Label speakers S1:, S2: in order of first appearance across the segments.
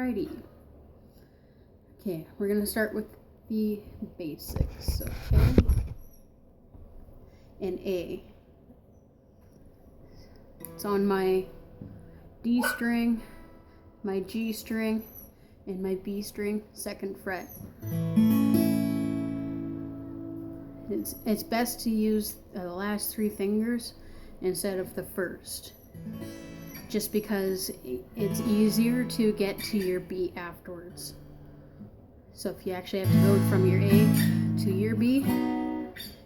S1: Alrighty. Okay, we're gonna start with the basics, okay? In A. It's on my D string, my G string, and my B string, 2nd fret. It's best to use the last 3 fingers instead of the first, just because it's easier to get to your B afterwards. So if you actually have to go from your A to your B,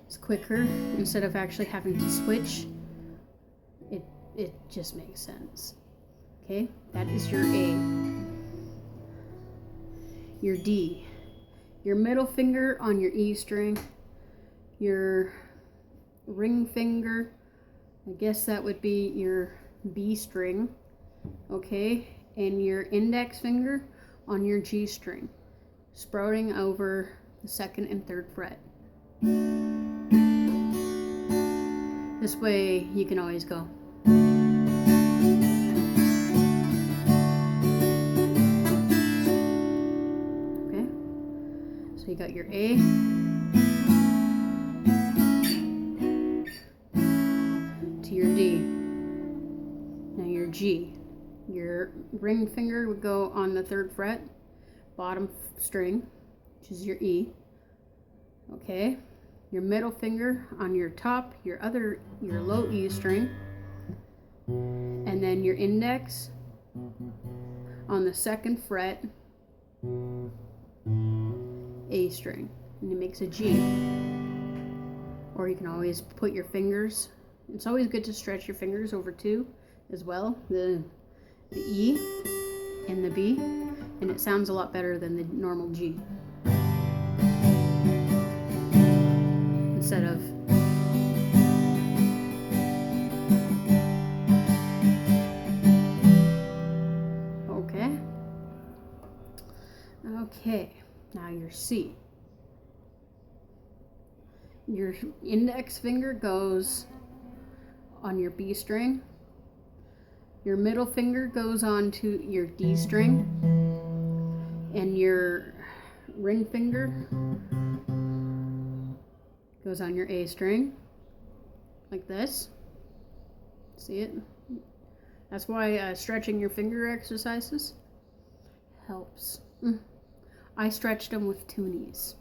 S1: it's quicker instead of actually having to switch. It just makes sense. Okay, that is your A. Your D, your middle finger on your E string, your ring finger, I guess that would be your B string, okay, and your index finger on your G string, sprouting over the 2nd and 3rd fret. This way you can always go. Okay, so you got your A, to your D. Now your G. Your ring finger would go on the 3rd fret, bottom string, which is your E. Okay. Your middle finger on your top, your low E string, and then your index on the 2nd fret, A string, and it makes a G. Or you can always put your fingers. It's always good to stretch your fingers over 2 as well, the E and the B, and it sounds a lot better than the normal G. Instead of okay, now your C. Your index finger goes on your B string. Your middle finger goes on to your D string. And your ring finger goes on your A string. Like this. See it? That's why stretching your finger exercises helps. I stretched them with tunies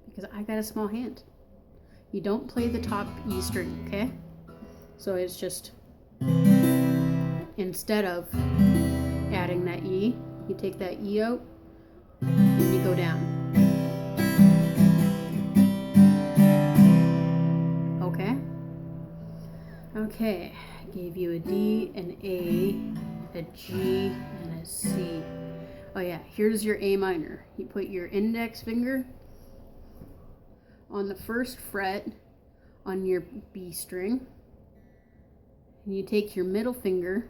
S1: because I got a small hand. You don't play the top E string, okay? So it's just, instead of adding that E, you take that E out and you go down. Okay? Okay, I gave you a D, an A, a G, and a C. Oh yeah, here's your A minor. You put your index finger on the 1st fret on your B string. And you take your middle finger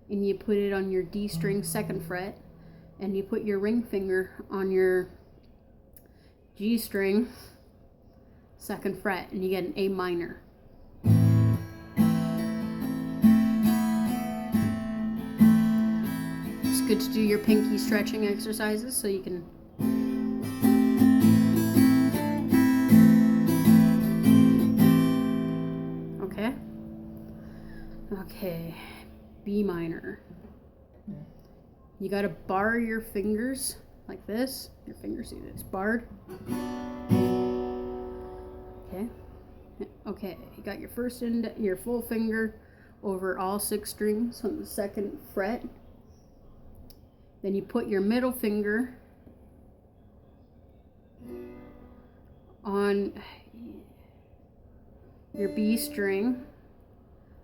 S1: and you put it on your D string 2nd fret, and you put your ring finger on your G string 2nd fret, and you get an A minor. It's good to do your pinky stretching exercises so you can Okay, B minor. You gotta bar your fingers like this. Your fingers, see, it's barred. Okay, you got your your full finger over all 6 strings on the 2nd fret. Then you put your middle finger on your B string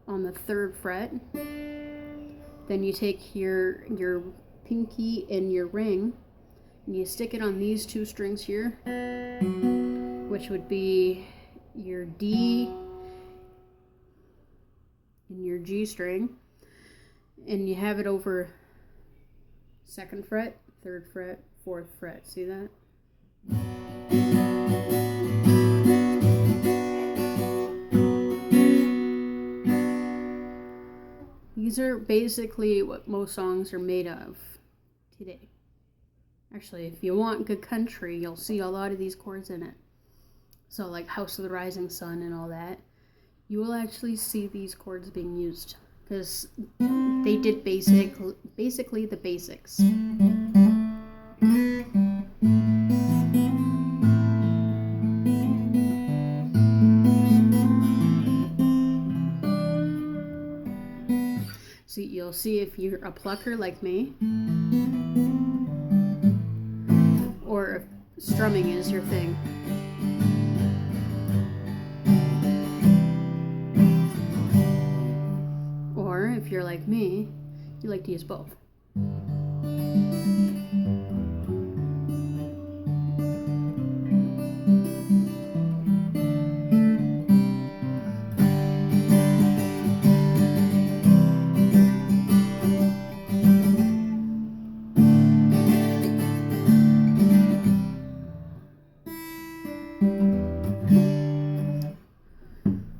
S1: on the 3rd fret. Then you take your pinky and your ring and you stick it on these 2 strings here, which would be your D and your G string, and you have it over 2nd fret, 3rd fret, 4th fret. See that? These are basically what most songs are made of today. Actually, if you want good country, you'll see a lot of these chords in it. So like House of the Rising Sun and all that, you will actually see these chords being used because they did basically the basics. So you'll see if you're a plucker like me, or if strumming is your thing. Or if you're like me, you like to use both.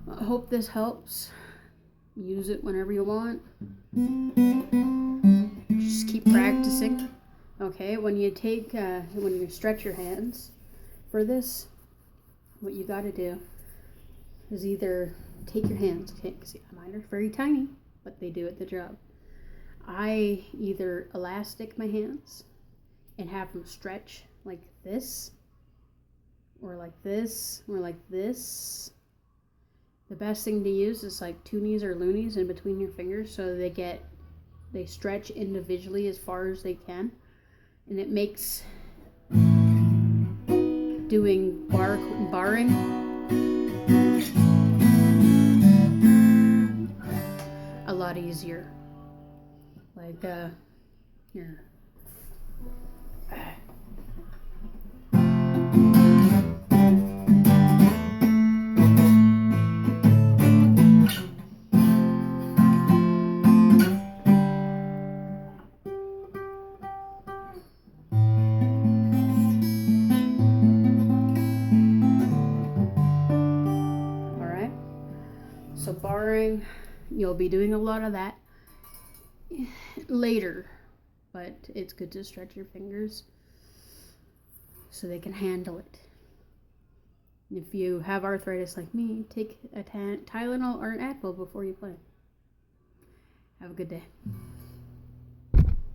S1: I hope this helps. Use it whenever you want. Just keep practicing. Okay, when you stretch your hands for this, what you got to do is either take your hands. Okay, see, mine are very tiny, but they do the job. I either elastic my hands and have them stretch like this, or like this, or like this. The best thing to use is like toonies or loonies in between your fingers so they stretch individually as far as they can. And it makes doing barring a lot easier. Like, here. So barring, you'll be doing a lot of that later, but it's good to stretch your fingers so they can handle it. If you have arthritis like me, take a Tylenol or an Advil before you play. Have a good day.